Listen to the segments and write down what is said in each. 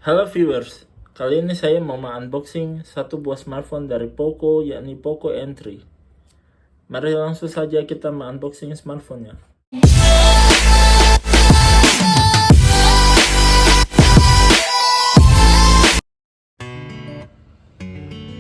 Halo viewers, kali ini saya mau unboxing satu buah smartphone dari Poco, yakni Poco N3. Mari langsung saja kita unboxing smartphone-nya.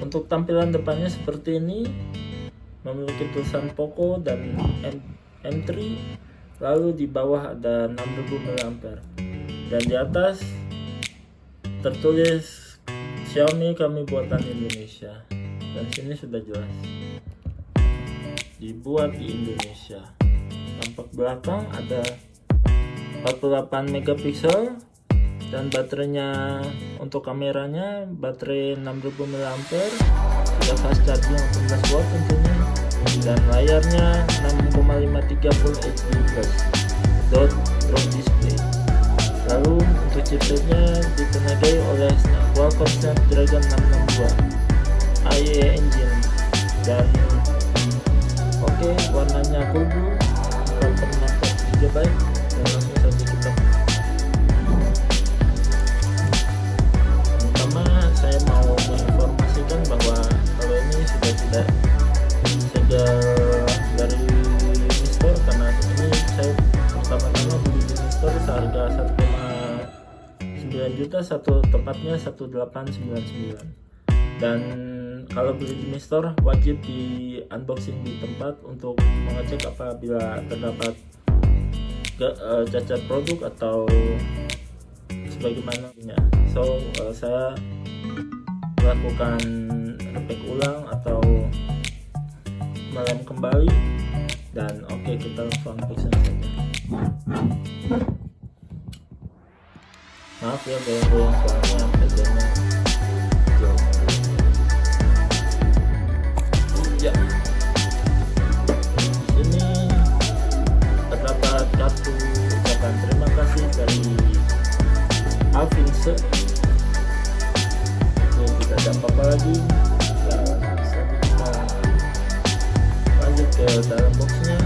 Untuk tampilan depannya seperti ini, memiliki tulisan Poco dan M3, lalu di bawah ada 6000 mAh, dan di atas tertulis Xiaomi kami buatan Indonesia, dan sini sudah jelas dibuat di Indonesia. Tampak belakang ada 48 megapiksel dan baterainya, untuk kameranya baterai 6000 mAh, sudah fast charging 18 watt tentunya, dan layarnya 6,53 Full HD Plus dot drop display. Lalu untuk chipsetnya ditenagai oleh Qualcomm Snapdragon 662 AI engine, dan warnanya cool blue 4,4 GB. Dan langsung saja kita, pertama saya mau menginformasikan bahwa kalau ini sudah tidak segel dari Store, karena ini saya pertama-tama beli di Store seharga 1,9 juta, tepatnya 1899. Dan kalau beli di Store wajib di unboxing di tempat untuk mengecek apabila terdapat cacat produk atau sebagaimana. Saya melakukan repack ulang atau melem kembali, dan kita langsung unboxing saja. Maaf ya goyang-goyang soalnya mejanya jauh. Ya, di sini terdapat kartu ucapan terima kasih dari Alvinse. Tidak ada apa-apa lagi, dan kita lanjut ke dalam boxnya.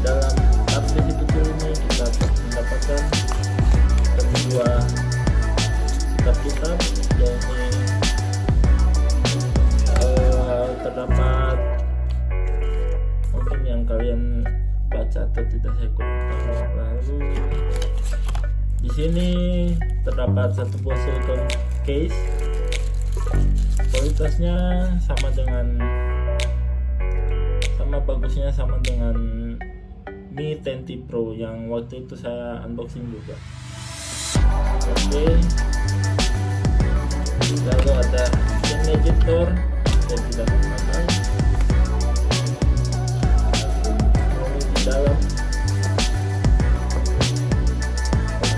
Dalam aplikasi kecil ini kita mendapatkan kedua kitab, yaitu terdapat mungkin yang kalian baca atau tidak saya kurang. Lalu di sini terdapat satu buah silicone case, kualitasnya bagusnya sama dengan Mi 10T Pro yang waktu itu saya unboxing juga. Lalu ada screen ejector, saya tidak memakai. Lalu di dalam,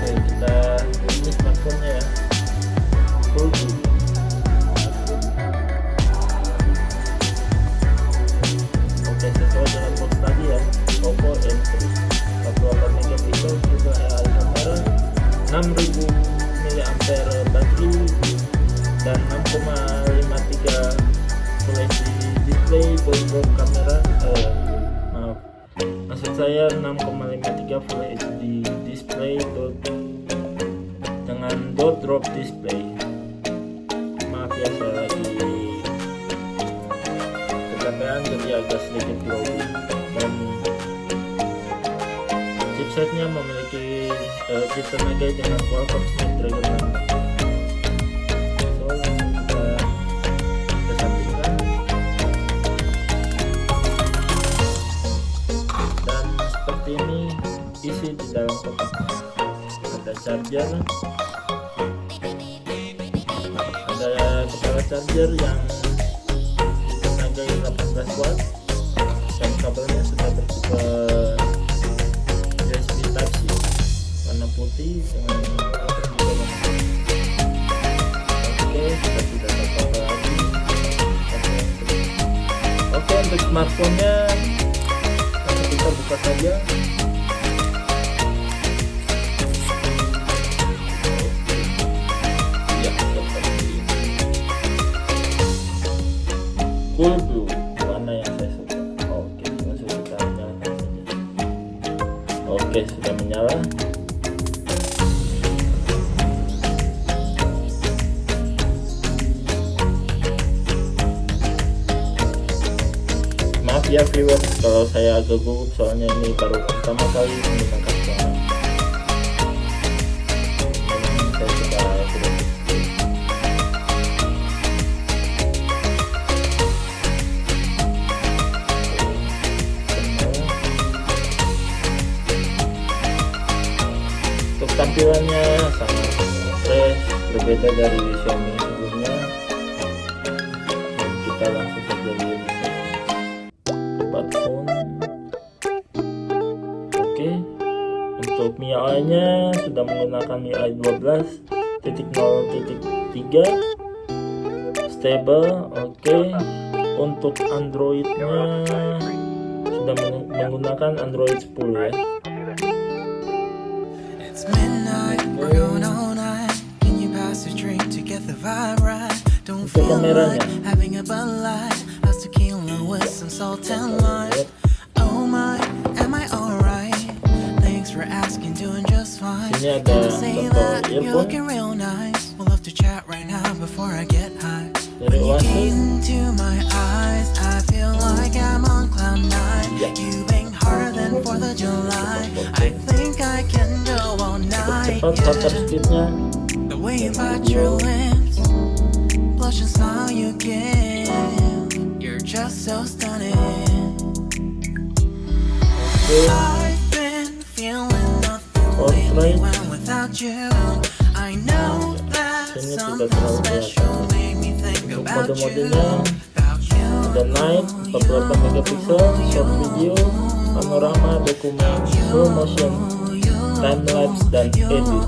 kita ini smartphone-nya ya, full blue. Sesuai dengan box tadi ya, Poco N3, 48 megapiksel, juga AI kamera, 6000 mAh baterai, dan 6,53 Full HD display, full kamera, maksud saya 6,53 Full HD display dengan dot drop display. Maaf ya, saya lagi kecapean jadi agak sedikit grogi. Dan chipsetnya memiliki ditenagai dengan Qualcomm Snapdragon 662. Kita kesampingkan, dan seperti ini isi di dalam kotaknya. Ada charger, ada kepala charger yang ditenagai 18 watt, dan kabelnya sudah bertipe USB Type-C warna putih dengan kita tidak apa-apa lagi. Untuk smartphone-nya kita buka saja. Ya, seperti ini. Cool blue, warna yang saya suka. Langsung kita nyalakan saja. Oke, sudah menyala. Maaf ya viewers kalau saya agak gugup, soalnya ini baru pertama kali menggunakan sonar. Saya sudah untuk tampilannya sangat fresh, berbeda dari Xiaomi sebelumnya. Dan kita langsung saja lihat smartphone. Oke, untuk MIUI-nya sudah menggunakan MIUI 12.0.3 stable. Oke, untuk Android-nya sudah menggunakan Android 10 ya. It's midnight, we're going all night. Can you pass a drink to get the vibe right? Don't Untuk feel like kameranya, having a Bud Light. How's tequila with some salt and lime? Oh my, am I alright? Thanks for asking, doing just fine. sini ada Can I say contoh that you're earphone looking real nice? We'll have to chat right now before I get high. dari When you Oasis. gaze into my eyes, I feel like I'm on cloud nine. Ya. You bang harder than 4th of July. I think I can go all night. Cepat shutter Yeah. speednya. The way you bite your lips, blush and smile you give, you're just so stunning. Oke, I've been feeling nothing lately portrait. when without you. I know that Sini something tidak terlalu special kelihatan. made me think Untuk about you. mode-modenya About you. ada night 48 megapiksel, short video, panorama, dokumen, slow motion, time lapse, dan edit.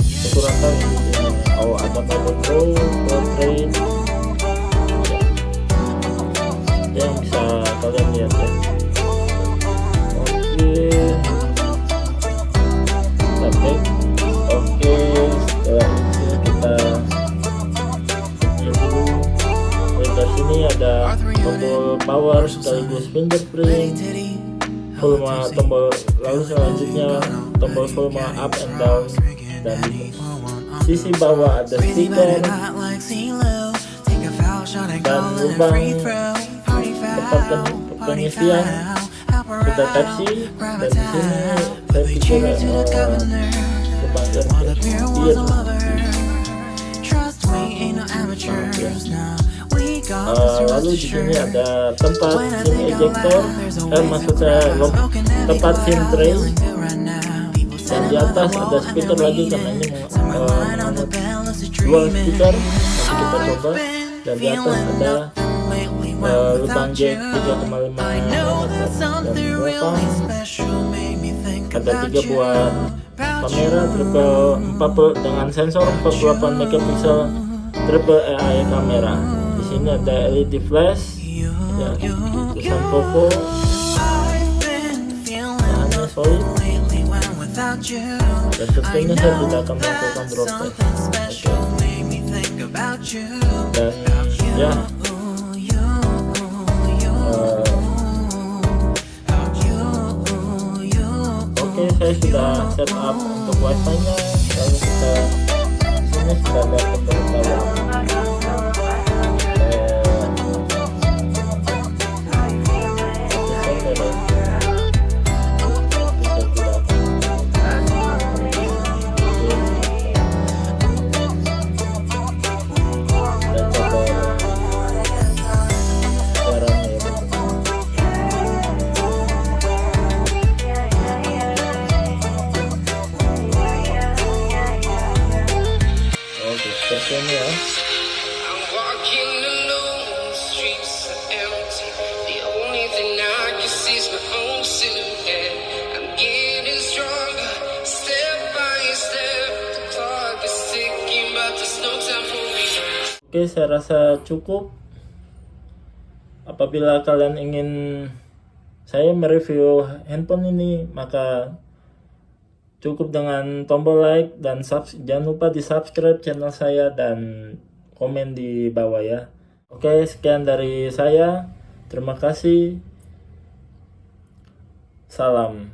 Saya kurang tahu ini. Oh, ada mode pro, portrait. Ya, yang bisa kalian lihat ya. Oke, kita back. Oke, setelah itu kita lihat dulu. Dari sini ada tombol power sekaligus fingerprint, volume tombol, lalu selanjutnya tombol volume up and down, dan di sisi bawah ada speaker dan lubang tempat pengisian sudah Type-C, dan di sini saya pikir lubang ear. Lalu di sini ada tempat SIM ejector, maksud saya tempat SIM tray, dan di atas ada speaker lagi karena ini mengandung dual speaker. Nanti kita coba. Dan di atas ada lubang jack 3,5 mm dan belakang ada 3 buah kamera triple 40 dengan sensor 48 megapiksel triple AI kamera. Di sini ada LED flash ya, tulisan Poco, bahannya solid, dan tentunya saya tidak akan melakukan drop test. Dan ya, oke, saya sudah set up untuk wifi nya. Lalu kita di sini sudah ada pemberitahuan. Seperti ini ya. I'm walking alone, the streets are empty. The only thing I can see is my own silhouette. I'm getting stronger, step by step. The clock is ticking, but there's no time for me. Oke, saya rasa cukup. Apabila kalian ingin saya mereview handphone ini, maka cukup dengan tombol like dan jangan lupa di subscribe channel saya dan komen di bawah ya. Oke, sekian dari saya. Terima kasih. Salam.